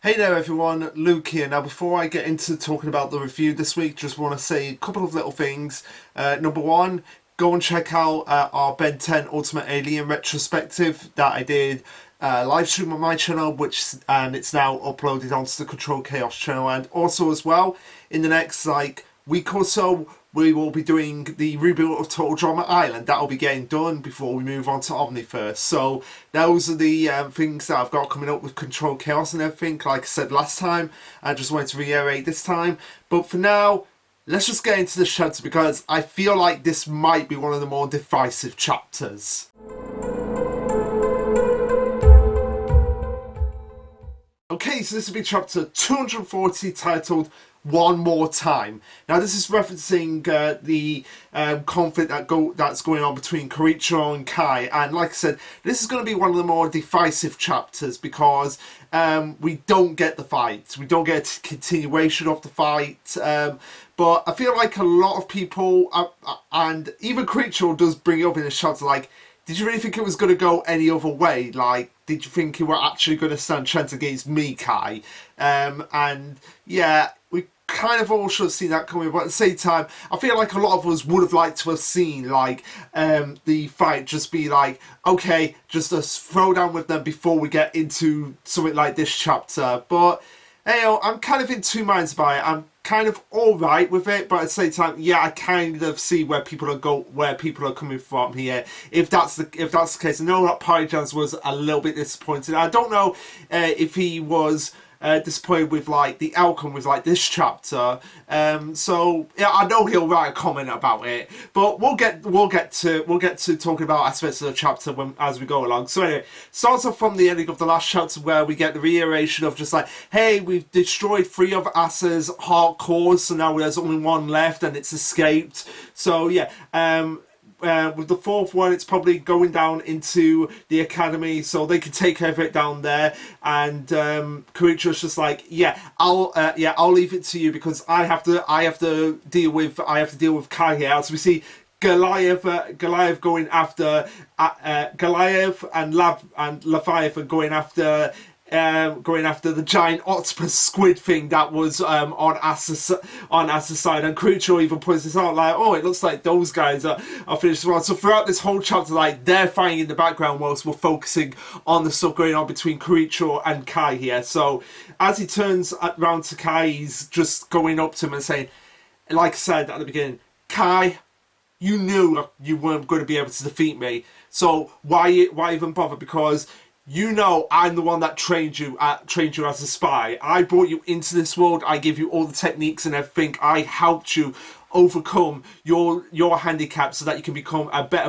Hey there everyone, Luke here. Now before I get into talking about the review this week, just want to say a couple of little things. Number one, go and check out our Ben 10 Ultimate Alien retrospective that I did live stream on my channel, and it's now uploaded onto the Control Chaos channel. And also as well, in the next week or so, we will be doing the reboot of Total Drama Island. That'll be getting done before we move on to Omniverse. So those are the things that I've got coming up with Control Chaos and everything. Like I said last time, I just wanted to reiterate this time. But for now, let's just get into the chapter because I feel like this might be one of the more divisive chapters. Okay, so this will be chapter 240 titled One More Time. Now this is referencing the conflict that's going on between Korichiro and Kai, and like I said, this is going to be one of the more divisive chapters because we don't get the fight. We don't get a continuation of the fight, but I feel like a lot of people, and even Korichiro does bring it up in a chapter like, did you really think it was going to go any other way? Like, did you think you were actually going to stand a chance against me, Kai? And yeah, we kind of all should have seen that coming, but at the same time, I feel like a lot of us would have liked to have seen, like, the fight just be like, okay, just a throwdown with them before we get into something like this chapter. But, hey, I'm kind of in two minds about it. I'm kind of alright with it, but at the same time, yeah, I kind of see where people are coming from here. If that's the case, I know that Pyjans was a little bit disappointed. I don't know if he was disappointed with like the outcome with like this chapter. So yeah, I know he'll write a comment about it, but we'll get to talking about aspects of the chapter as we go along. So anyway, starts off from the ending of the last chapter where we get the reiteration of just like, hey, we've destroyed 3 of Asa's heart cores, so now there's only 1 left and it's escaped. So yeah, with the 4th one, it's probably going down into the academy, so they can take care of it down there. And Korichiro's just like, yeah, I'll leave it to you because I have to deal with Kai here. As we see Goliath going after Goliath and Leviathan going after the giant octopus squid thing that was on Asa's side, and Korichiro even points this out like, oh, it looks like those guys are finished as well. So throughout this whole chapter, like, they're fighting in the background whilst we're focusing on the stuff going on between Korichiro and Kai here. So as he turns around to Kai, he's just going up to him and saying, like I said at the beginning, Kai, you knew you weren't going to be able to defeat me, so why even bother? Because you know I'm the one that trained you as a spy. I brought you into this world. I gave you all the techniques and everything. I helped you overcome your handicap so that you can become a better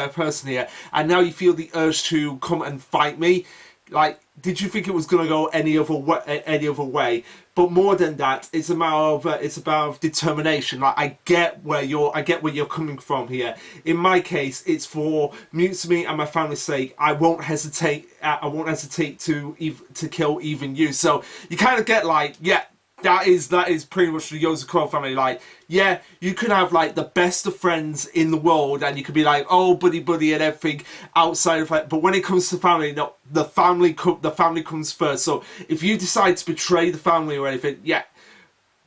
person here. And now you feel the urge to come and fight me. Like, did you think it was going to go any other way? But more than that, it's about determination. Like, I get where you're coming from here. In my case, it's for Mutsumi and my family's sake. I won't hesitate to kill even you. So you kind of get like, yeah, that is pretty much the Yozakura family. Like, yeah, you can have like the best of friends in the world, and you could be like, oh, buddy and everything outside of like. But when it comes to family, no, the family comes first. So if you decide to betray the family or anything, yeah,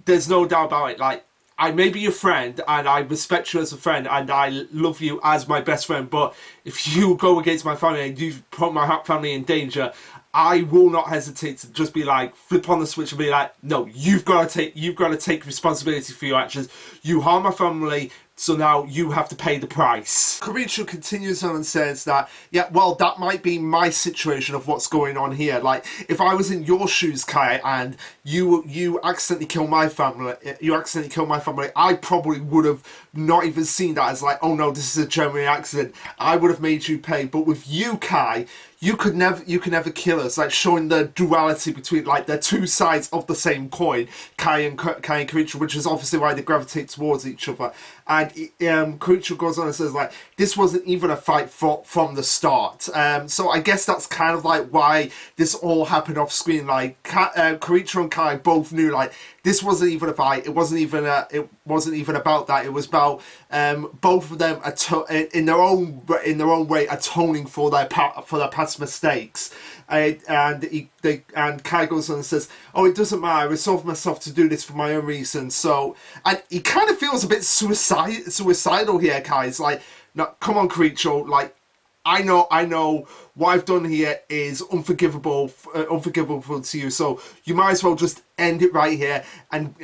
there's no doubt about it. Like, I may be your friend, and I respect you as a friend, and I love you as my best friend. But if you go against my family and you put my family in danger, I will not hesitate to just be like, flip on the switch and be like, no, you've got to take responsibility for your actions. You harm my family, so now you have to pay the price. Korichiro continues on and says that, yeah, well, that might be my situation of what's going on here. Like, if I was in your shoes, Kai, and you accidentally kill my family, I probably would have not even seen that as like, oh no, this is a genuine accident. I would have made you pay. But with you, Kai, you could never kill us, like showing the duality between like the two sides of the same coin, Kai and Korichiro, which is obviously why they gravitate towards each other. And Korichiro goes on and says like, this wasn't even a fight from the start. So I guess that's kind of like why this all happened off screen. Like Korichiro and Kai both knew like this wasn't even a fight. It wasn't even wasn't even about that. It was about both of them in their own way atoning for their past mistakes. And Kai goes on and says, "Oh, it doesn't matter. I resolved myself to do this for my own reasons." So, and he kind of feels a bit suicidal here. Kai's like, "No, come on, creature. Like, I know what I've done here is unforgivable to you. So you might as well just end it right here and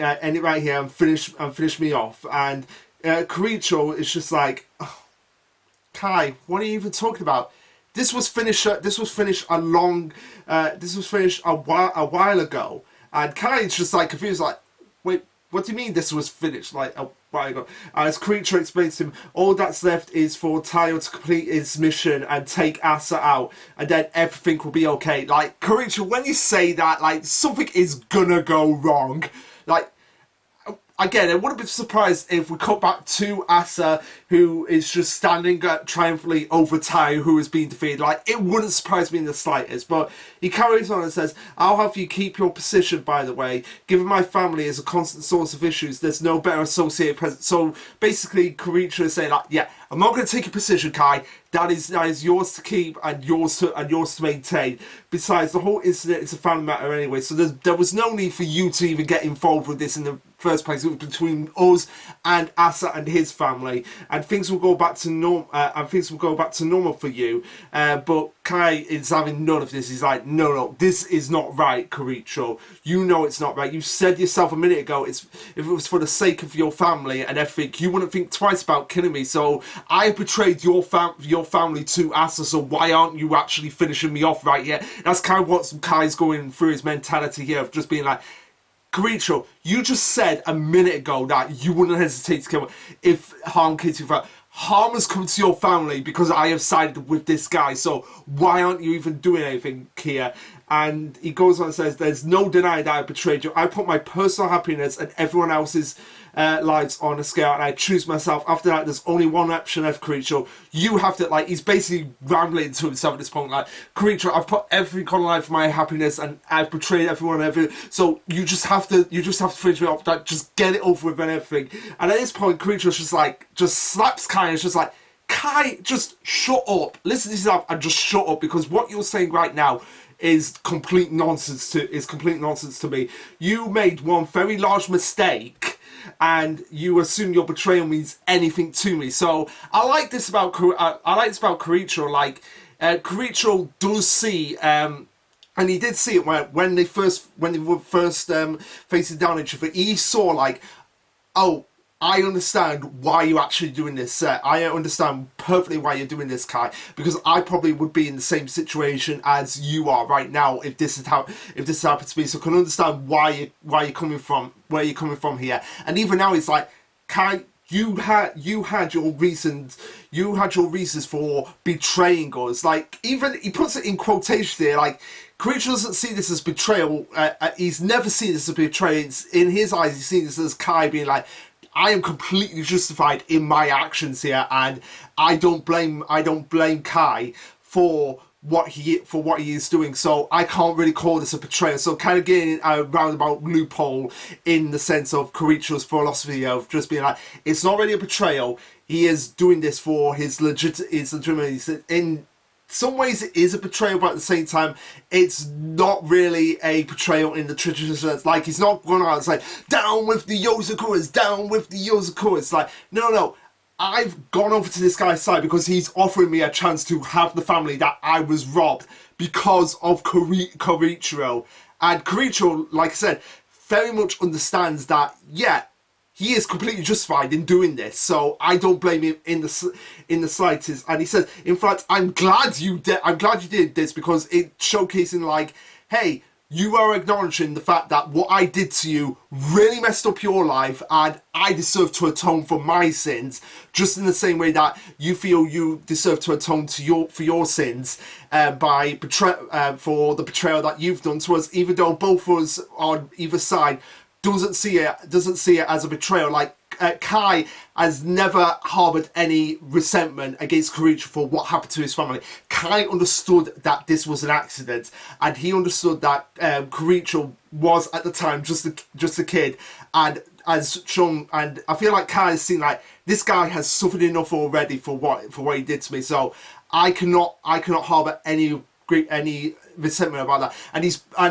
finish me off." And Kiricho is just like, oh, "Kai, what are you even talking about? This was finished a while ago." And Kai is just like confused, like, "Wait, what do you mean this was finished like a while ago?" As Creature explains to him, all that's left is for Tayo to complete his mission and take Asa out, and then everything will be okay. Like, Creature, when you say that, like, something is gonna go wrong. Like, again, I wouldn't be surprised if we cut back to Asa, who is just standing triumphantly over Tayo, who is being defeated. Like, it wouldn't surprise me in the slightest. But he carries on and says, "I'll have you keep your position, by the way. Given my family is a constant source of issues, there's no better associated present." So basically, Kiricho is saying, like, "Yeah, I'm not going to take your position, Kai. That is yours to keep and yours to maintain. Besides, the whole incident is a family matter anyway, so there was no need for you to even get involved with this in the first place. It was between us and Asa and his family, and things will go back to normal for you." But Kai is having none of this. He's like, "No, this is not right, Kiricho. You know it's not right. You said yourself a minute ago, if it was for the sake of your family and everything, you wouldn't think twice about killing me. So I betrayed your family to Asa, so why aren't you actually finishing me off right here?" That's kind of what Kai's going through his mentality here, of just being like, "Kiricho, you just said a minute ago that you wouldn't hesitate to kill me if harm came to you. Harm has come to your family because I have sided with this guy, so why aren't you even doing anything here?" And he goes on and says, "There's no denying that I betrayed you. I put my personal happiness and everyone else's lives on a scale, and I choose myself. After that, there's only one option left, Kiricho. You have to," like, he's basically rambling to himself at this point, like, "Kiricho, I've put everything on the line for my happiness, and I've betrayed everyone and everything. So you just have to finish me off. Like, just get it over with and everything." And at this point, Kiricho's just slaps Kai and it's just like, "Kai, just shut up. Listen to yourself and just shut up, because what you're saying right now is complete nonsense to me. You made one very large mistake, and you assume your betrayal means anything to me." So I like this about Kiricho. Like, Kiricho does see, and he did see it when they were first facing down each other. He saw, like, "Oh, I understand why you're actually doing this. I understand perfectly why you're doing this, Kai, because I probably would be in the same situation as you are right now if this happened to me. So I can understand why you're coming from, where you're coming from here." And even now, he's like, "Kai, you had your reasons for betraying us." Like, even he puts it in quotations there, like, Creature doesn't see this as betrayal. He's never seen this as betrayal. It's, in his eyes, he's seen this as Kai being like, "I am completely justified in my actions here, and I don't blame Kai for what he is doing. So I can't really call this a betrayal." So kind of getting a roundabout loophole in the sense of Kiricho's philosophy of just being like, it's not really a betrayal. He is doing this for his legitimate. In some ways it is a betrayal, but at the same time it's not really a betrayal in the traditional sense. Like, he's not going out and say, "Down with the Yozakuras, down with the Yozakuras." It's like, no, I've gone over to this guy's side because he's offering me a chance to have the family that I was robbed because of Kiricho. And Kiricho, like I said, very much understands that, yeah, he is completely justified in doing this, so I don't blame him in the slightest. And he says, "In fact, I'm glad you did this, because it's showcasing, like, hey, you are acknowledging the fact that what I did to you really messed up your life, and I deserve to atone for my sins, just in the same way that you feel you deserve to atone for your sins for the betrayal that you've done to us, even though both of us on either side doesn't see it as a betrayal." Like, Kai has never harboured any resentment against Kiricho for what happened to his family. Kai understood that this was an accident, and he understood that Kiricho was at the time just a kid, and has shown, and I feel like Kai has seen like this guy has suffered enough already for what he did to me. So I cannot harbour any resentment about that. And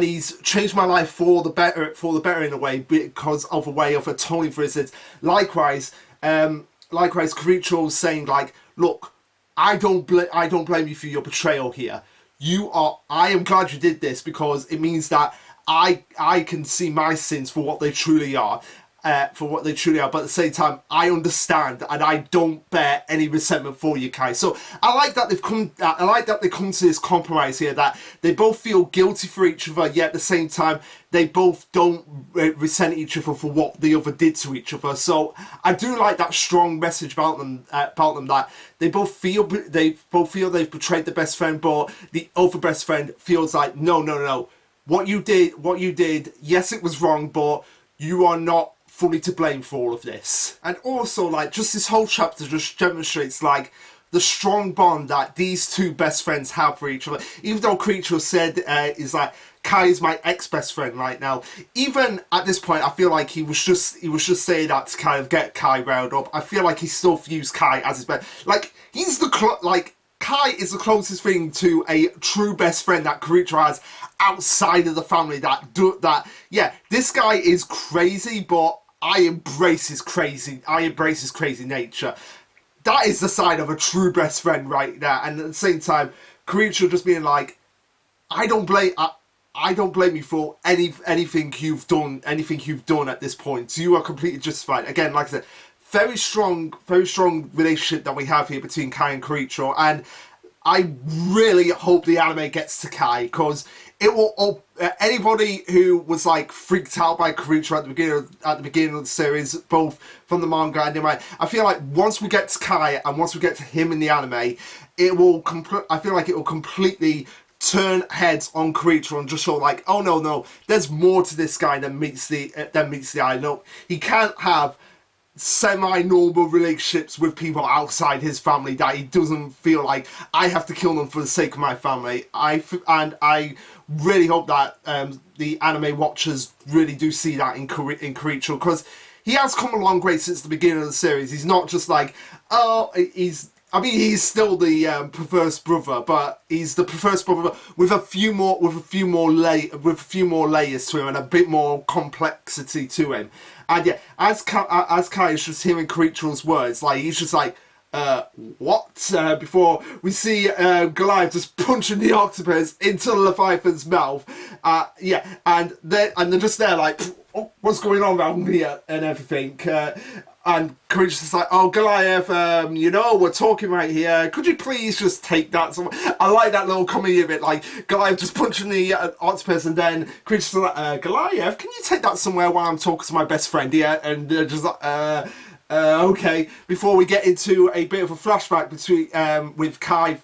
he's changed my life for the better in a way, because of a way of atoning for his sins. Likewise, Kiricho's saying like, look, I don't blame you for your betrayal here. I am glad you did this, because it means that I can see my sins for what they truly are. But at the same time, I understand and I don't bear any resentment for you, Kai. So I like that they've come. I like that they come to this compromise here, that they both feel guilty for each other, yet at the same time they both don't resent each other for what the other did to each other. So I do like that strong message about them that they both feel they've betrayed the best friend, but the other best friend feels like no. What you did, yes, it was wrong, but you are not fully to blame for all of this. And also, like, just this whole chapter just demonstrates like the strong bond that these two best friends have for each other. Even though Creature said is like, Kai is my ex-best friend right now. Even at this point, I feel like he was just saying that to kind of get Kai riled up. I feel like he still views Kai as his best. Like, Kai is the closest thing to a true best friend that Kiricho has outside of the family. Yeah, this guy is crazy, but I embrace his crazy nature. That is the sign of a true best friend right there. And at the same time, Kiricho just being like, I don't blame you for anything you've done at this point. You are completely justified. Again, like I said, very strong relationship that we have here between Kai and Kiricho, and I really hope the anime gets to Kai, because it will. Anybody who was like freaked out by Kiricho at the beginning of the series, both from the manga and anime, I feel like once we get to Kai and once we get to him in the anime, I feel like it will completely turn heads on Kiricho and just show like, oh no, there's more to this guy than meets the eye. No, he can't have semi-normal relationships with people outside his family that he doesn't feel like I have to kill them for the sake of my family. I really hope that the anime watchers really do see that in Kiricho, because he has come along great since the beginning of the series. He's not just like, he's still the perverse brother, but he's the perverse brother with a few more layers to him and a bit more complexity to him. And yeah, as Kai is just hearing Kiricho's words, like he's just like, what? Before we see Goliath just punching the octopus into Leviathan's mouth. Yeah, and they're just there like, oh, what's going on around here and everything. And Kiricho's just like, oh, Goliath, we're talking right here. Could you please just take that? So I like that little comedy of it, like Goliath just punching the octopus, and then Kiricho's like, Goliath, can you take that somewhere while I'm talking to my best friend here? And just like, okay. Before we get into a bit of a flashback with Kai,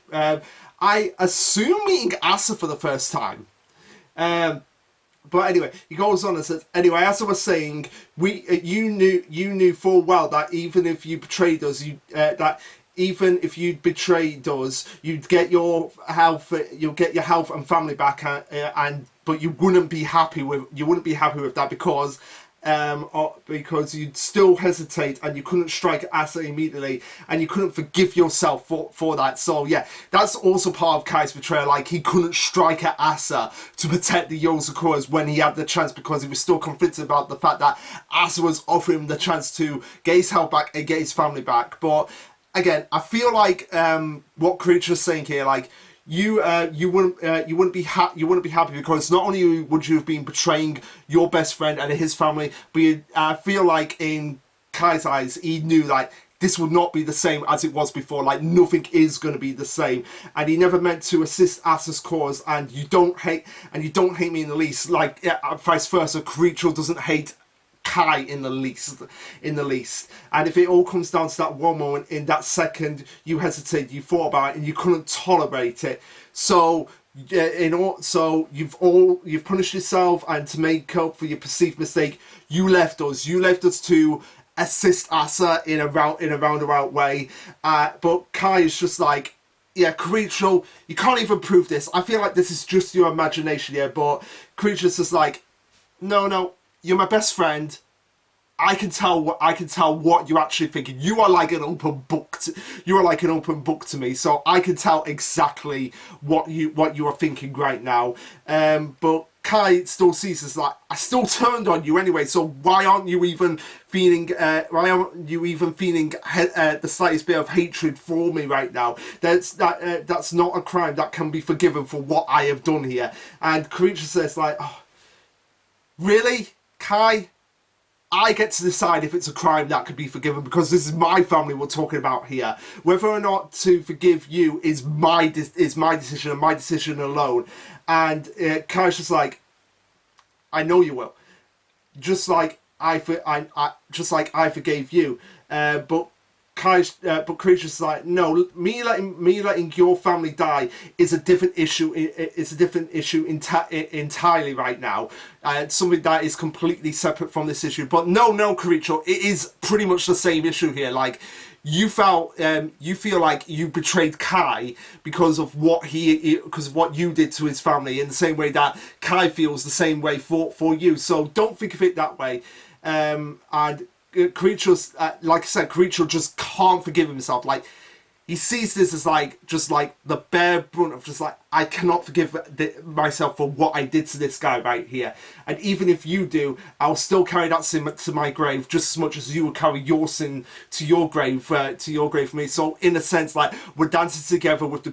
I assume meeting Asa for the first time. But anyway, he goes on and says, anyway, as I was saying, you knew full well that even if you betrayed us, you'd get your health and family back, but you wouldn't be happy with that, because you'd still hesitate and you couldn't strike Asa immediately and you couldn't forgive yourself for that. So yeah, that's also part of Kai's betrayal. Like, he couldn't strike at Asa to protect the Yozakuras when he had the chance, because he was still conflicted about the fact that Asa was offering him the chance to get his health back and get his family back. But again, I feel like what Kiricho's saying here, like, you wouldn't be happy, because not only would you have been betraying your best friend and his family, but I feel like in Kai's eyes, he knew like this would not be the same as it was before. Like, nothing is going to be the same, and he never meant to assist Asa's cause. And you don't hate me in the least. Like, vice versa, Kiricho doesn't hate Kai in the least. And if it all comes down to that one moment, in that second you hesitated, you thought about it, and you couldn't tolerate it, so you've punished yourself, and to make up for your perceived mistake, you left us to assist Asa in a roundabout way. But Kai is just like, yeah, Kiricho, you can't even prove this. I feel like this is just your imagination here. But Kiricho's just like, no, you're my best friend. I can tell what you're actually thinking. You are like an open book. You are like an open book to me, so I can tell exactly what you are thinking right now. But Kai still sees us like I still turned on you anyway. So why aren't you even feeling? Why aren't you even feeling the slightest bit of hatred for me right now? That's not a crime that can be forgiven for what I have done here. And Creature says like, oh, really, Kai? I get to decide if it's a crime that could be forgiven because this is my family we're talking about here. Whether or not to forgive you is my decision and my decision alone. And Kai's just like, I know you will. Just like just like I forgave you. But but Creature's like, no, me letting your family die is a different issue. It's a different issue entirely right now. Something that is completely separate from this issue. But no, Creature, it is pretty much the same issue here. Like, you feel like you betrayed Kai because of what you did to his family, in the same way that Kai feels the same way for you. So don't think of it that way. And Creature's like I said, Creature just can't forgive himself. Like, he sees this as like just like the bare brunt of just like, I cannot forgive myself for what I did to this guy right here. And even if you do, I'll still carry that sin to my grave just as much as you would carry your sin to your grave for me. So in a sense, like, we're dancing together with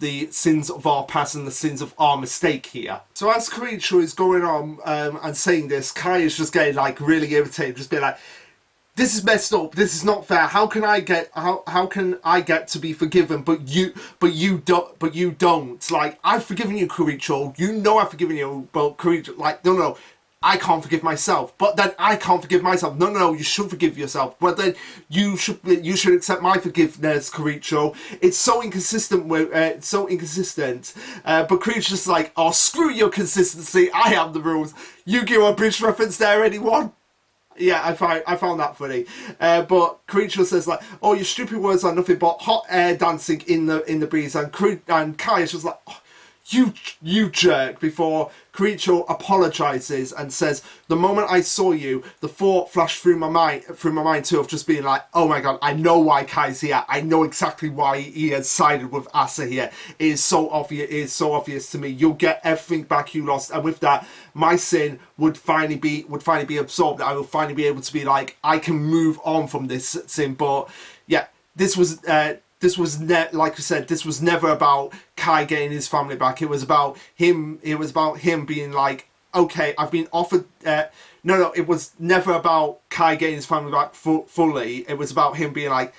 the sins of our past and the sins of our mistake here. So as Creature is going on and saying this, Kai is just getting like really irritated, just being like, this is messed up. This is not fair. How can I get to be forgiven, but you don't? Like, I've forgiven you, Kuricho. You know I've forgiven you, but Kuricho, like, no, I can't forgive myself. But then I can't forgive myself. No, you should forgive yourself. But then you should accept my forgiveness, Kuricho. It's so inconsistent. But Kuricho's just like, oh, screw your consistency. I have the rules. Yu-Gi-Oh! Bridge reference there, anyone? Yeah, I found that funny. But Creature says like, "Oh, your stupid words are nothing but hot air dancing in the breeze." And Kai is just like, oh, "You jerk!" Before Creature apologizes and says, "The moment I saw you, the thought flashed through my mind too of just being like, oh my god, I know why Kai's here. I know exactly why he has sided with Asa here. It is so obvious. It is so obvious to me. You'll get everything back you lost, and with that, my sin would finally be absorbed. I will finally be able to be like, I can move on from this sin." But yeah, this was like I said, this was never about Kai getting his family back. It was about him. It was about him being like, okay, I've been offered. No, it was never about Kai getting his family back fully. It was about him being like,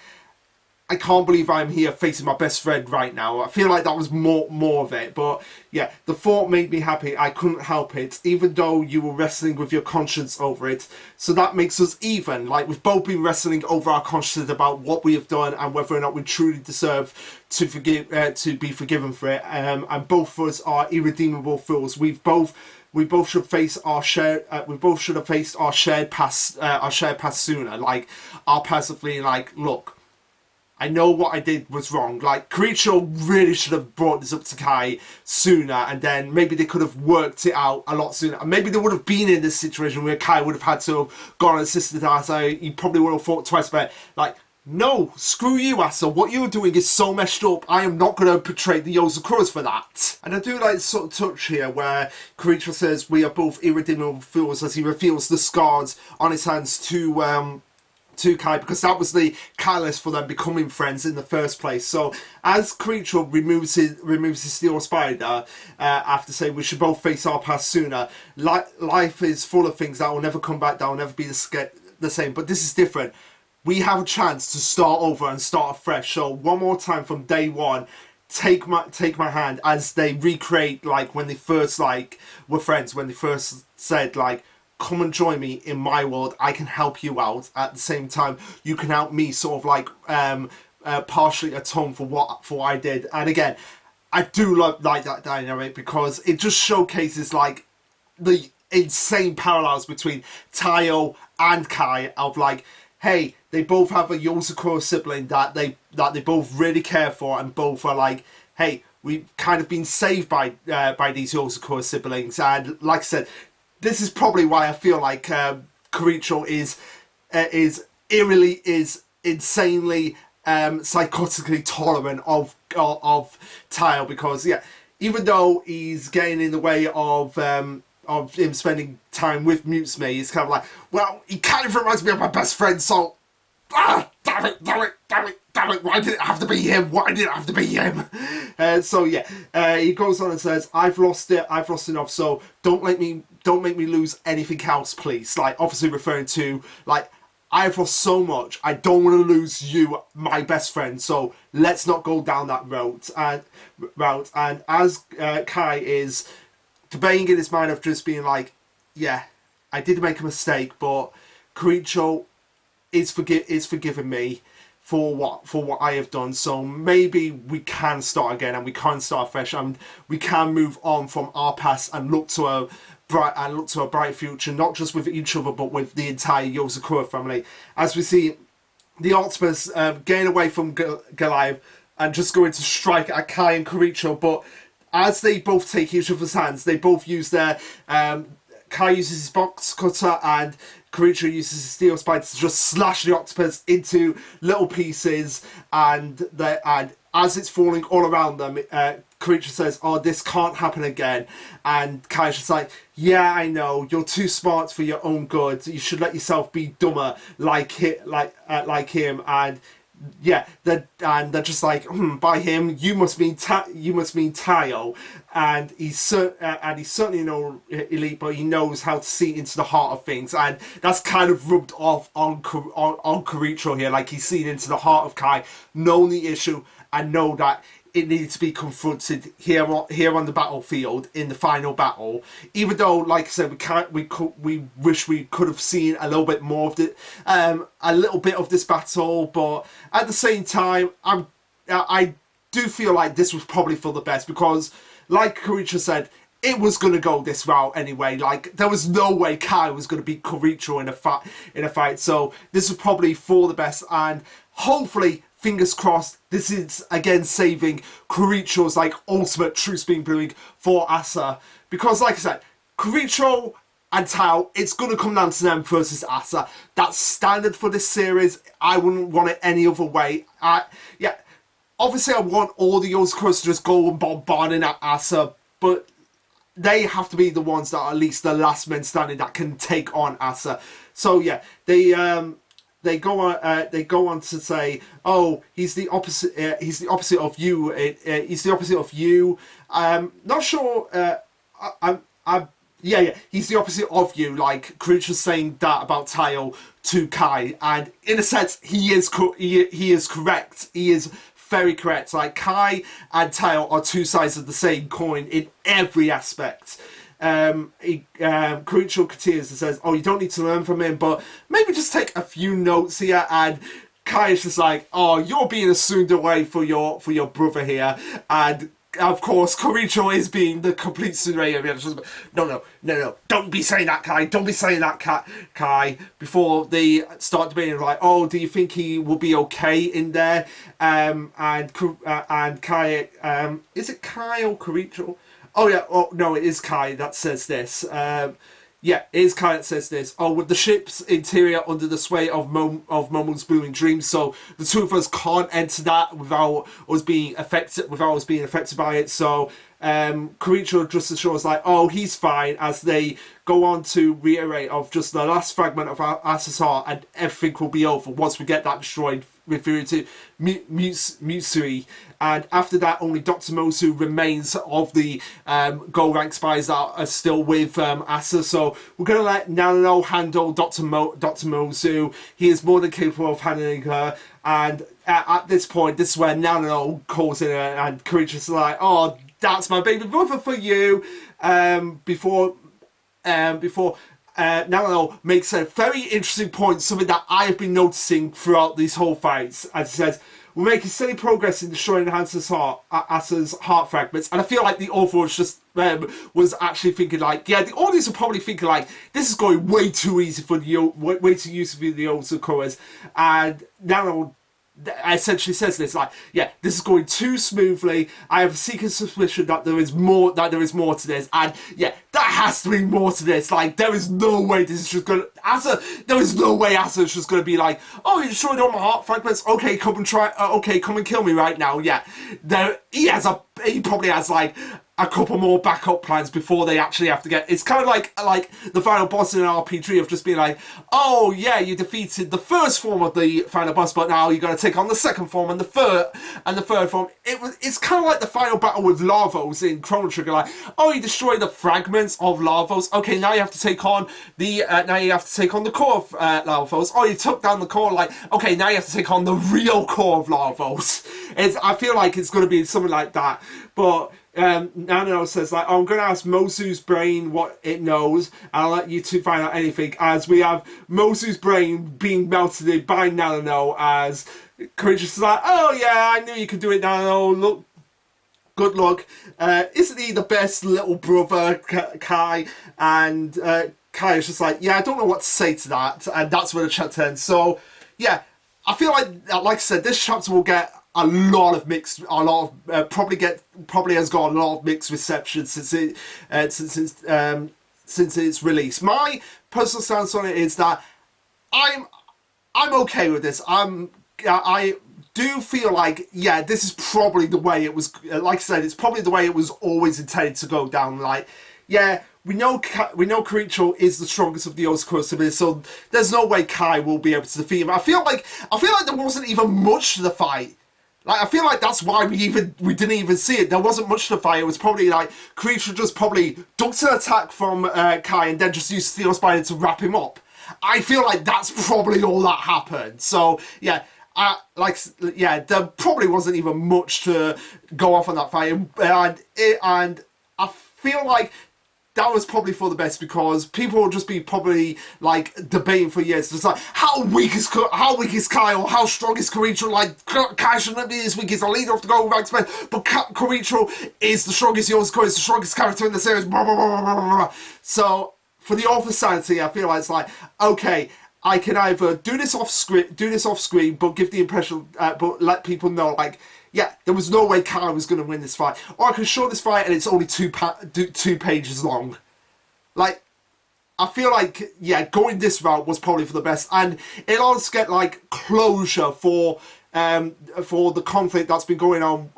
I can't believe I'm here facing my best friend right now. I feel like that was more of it. But yeah, the thought made me happy. I couldn't help it, even though you were wrestling with your conscience over it. So that makes us even. Like, we've both been wrestling over our conscience about what we have done and whether or not we truly deserve to be forgiven for it. And both of us are irredeemable fools. We both should face our shared. We both should have faced our shared past. Our shared past sooner. Like, our past of being like, look, I know what I did was wrong. Like, Creature really should have brought this up to Kai sooner, and then maybe they could have worked it out a lot sooner. And maybe they would have been in this situation where Kai would have had to have gone and assisted Asa. He probably would have thought twice about it. Like, no, screw you, Asa. What you're doing is so messed up. I am not going to portray the Yozakuras for that. And I do like this sort of touch here where Creature says we are both irredeemable fools as he reveals the scars on his hands to Kai, because that was the catalyst for them becoming friends in the first place. So as Creature removes his steel spider after saying we should both face our past sooner, life is full of things that will never come back, that will never be the same, but this is different. We have a chance to start over and start afresh. So one more time from day one, take my hand, as they recreate like when they first like were friends, when they first said like, come and join me in my world. I can help you out. At the same time, you can help me sort of like partially atone for what I did. And again, I do like that dynamic because it just showcases like the insane parallels between Tayo and Kai of like, hey, they both have a Yozakura sibling that they both really care for, and both are like, hey, we've kind of been saved by these Yozakura siblings. And like I said, this is probably why I feel like Koricho is eerily, is insanely psychotically tolerant of Taiyo, because yeah, even though he's getting in the way of him spending time with Mutsumi, he's kind of like, well, he kind of reminds me of my best friend, so damn it, damn it, damn it, damn it, why did it have to be him? Why did it have to be him? So yeah, he goes on and says, I've lost enough, so don't make me lose anything else, please. Like, obviously referring to, like, I've lost so much, I don't want to lose you, my best friend, so let's not go down that route. And as Kai is debating in his mind of just being like, yeah, I did make a mistake, but Koricho is forgiving me for what I have done, so maybe we can start again, and we can start fresh, and we can move on from our past and look to a bright future, not just with each other, but with the entire Yozakura family. As we see the Octopus getting away from Goliath and just going to strike at Kai and Koricho, but as they both take each other's hands, they both use their Kai uses his box cutter and Koricho uses his steel spine to just slash the octopus into little pieces, and as it's falling all around them, Koricho says, oh, this can't happen again. And Kai's just like, yeah, I know, you're too smart for your own good. You should let yourself be dumber like him. And yeah, they're just like, by him, you must mean Taiyo. And he's certainly no elite, but he knows how to see into the heart of things, and that's kind of rubbed off on Koricho here. Like, he's seen into the heart of Kai, known the issue, and know that it needed to be confronted here on the battlefield in the final battle. Even though, like I said, we wish we could have seen a little bit more of this battle, but at the same time, I do feel like this was probably for the best, because, like Koricho said, it was going to go this route anyway. Like, there was no way Kai was going to beat Koricho in a fight. So this was probably for the best, and hopefully, fingers crossed, this is again saving Koricho's like ultimate true speed brewing for Asa, because like I said, Koricho and Taiyo, it's going to come down to them versus Asa. That's standard for this series. I wouldn't want it any other way. Yeah. Obviously, I want all the Yozakuras to just go and bombarding at Asa, but they have to be the ones that are at least the last men standing that can take on Asa. So yeah, they go on to say, oh, he's the opposite. He's the opposite of you. He's the opposite of you. Not sure. Yeah, he's the opposite of you. Like, Koricho's saying that about Taiyo to Kai, and in a sense, he is correct. He is very correct. Like, Kai and Taiyo are two sides of the same coin in every aspect. Koricho continues and says, oh, you don't need to learn from him, but maybe just take a few notes here. And Kai is just like, oh, you're being assumed away for your brother here. And of course, Koricho is being the complete Tsunade. No, don't be saying that, Kai. Don't be saying that, Kai. Before they start debating, like, oh, do you think he will be okay in there? And Kai, is it Kai or Koricho? Oh yeah, oh no, it is Kai that says this. Yeah, it is Kai that says this. Oh, with the ship's interior under the sway of Momo's booming dreams, so the two of us can't enter that without us being affected by it. So Koricho just assures like, oh, he's fine, as they go on to reiterate of just the last fragment of Asa's heart, and everything will be over once we get that destroyed, referring to Mutsui. And after that, only Dr. Mosu remains of the gold rank spies that are still with Asa. So we're going to let Nanano handle Dr. Mosu. He is more than capable of handling her. And at this point, this is where Nanano calls in, and Koricho's like, oh, that's my baby brother for you. Before Nanano makes a very interesting point, something that I have been noticing throughout these whole fights. As he says, we're making steady progress in destroying Asa's heart fragments, and I feel like the author was actually thinking like, yeah, the audience are probably thinking like, this is going way too easy for the Yozakuras, and Nanano essentially says this, like, yeah, this is going too smoothly. I have a secret suspicion that there is more to this, and yeah, that has to be more to this. Like, there is no way this is just gonna there is no way Asa's just gonna be like, oh, you destroyed all my heart fragments, okay, come and try, okay, come and kill me right now. Yeah, he probably has like a couple more backup plans before they actually have to get. It's kind of like the final boss in an RPG of just being like, oh yeah, you defeated the first form of the final boss, but now you got to take on the second form and the third form. It's kind of like the final battle with Larvos in Chrono Trigger. Like, oh, you destroyed the fragments of Larvos. Okay, now you have to take on the core of Larvos. Oh, you took down the core. Like, okay, now you have to take on the real core of Larvos. I feel like it's going to be something like that, but. Nano says, like, oh, I'm going to ask Mosu's brain what it knows, and I'll let you two find out anything, as we have Mosu's brain being melted by Nano, as Courageous is like, oh yeah, I knew you could do it, Nano, look, good luck. Isn't he the best little brother, Kai? And Kai is just like, yeah, I don't know what to say to that, and that's where the chapter ends. So, yeah, I feel like I said, this chapter will get probably has got a lot of mixed reception since its release. My personal stance on it is that I'm okay with this. I do feel like, yeah, this is probably the way it was. Like I said, it's probably the way it was always intended to go down. Like, yeah, we know Kiricho is the strongest of the Yozakura siblings, so there's no way Kai will be able to defeat him. I feel like there wasn't even much to the fight. Like, I feel like that's why we didn't even see it. There wasn't much to fight. It was probably like Kiricho just probably ducked an attack from Kai and then just used Steel Spider to wrap him up. I feel like that's probably all that happened. So yeah, there probably wasn't even much to go off on that fight, and I feel like that was probably for the best, because people will just be probably like debating for years, just like, how weak is Kai, or how strong is Kiricho? Like, Kai shouldn't be this weak. He's the leader of the Golden Ranks men, but Kiricho is the strongest Yozakura, is the strongest character in the series. Blah, blah, blah, blah, blah. So for the author's sanity, I feel like it's like, okay, I can either do this off screen, but give the impression, but let people know, like, yeah, there was no way Kai was going to win this fight. Or I can show this fight and it's only two pages long. Like, I feel like, yeah, going this route was probably for the best. And it allows get, like, closure for the conflict that's been going on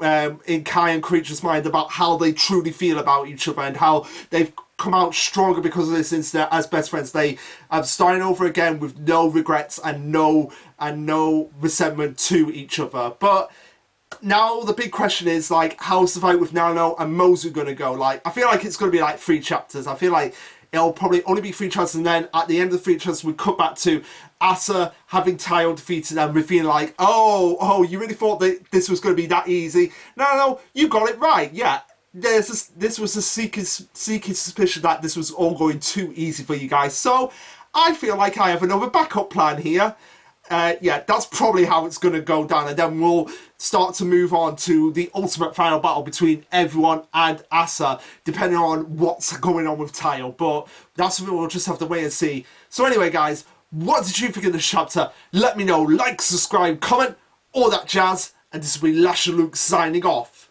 in Kai and Kiricho's mind about how they truly feel about each other and how they've come out stronger because of this incident as best friends. They are starting over again with no regrets and no resentment to each other. But now the big question is, like, how's the fight with Nano and Mozu gonna go? Like, I feel like it's gonna be like 3 chapters. I feel like it'll probably only be 3 chapters, and then at the end of the 3 chapters we cut back to Asa having Taiyo defeated and revealing like, oh, you really thought that this was gonna be that easy? No, you got it right. Yeah, this was a seeking suspicion that this was all going too easy for you guys. So I feel like I have another backup plan here. Yeah, that's probably how it's going to go down, and then we'll start to move on to the ultimate final battle between everyone and Asa, depending on what's going on with Taiyo. But that's something we'll just have to wait and see. So anyway, guys, what did you think of this chapter? Let me know. Like, subscribe, comment, all that jazz. And this will be Lasherluke signing off.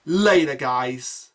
Later, guys.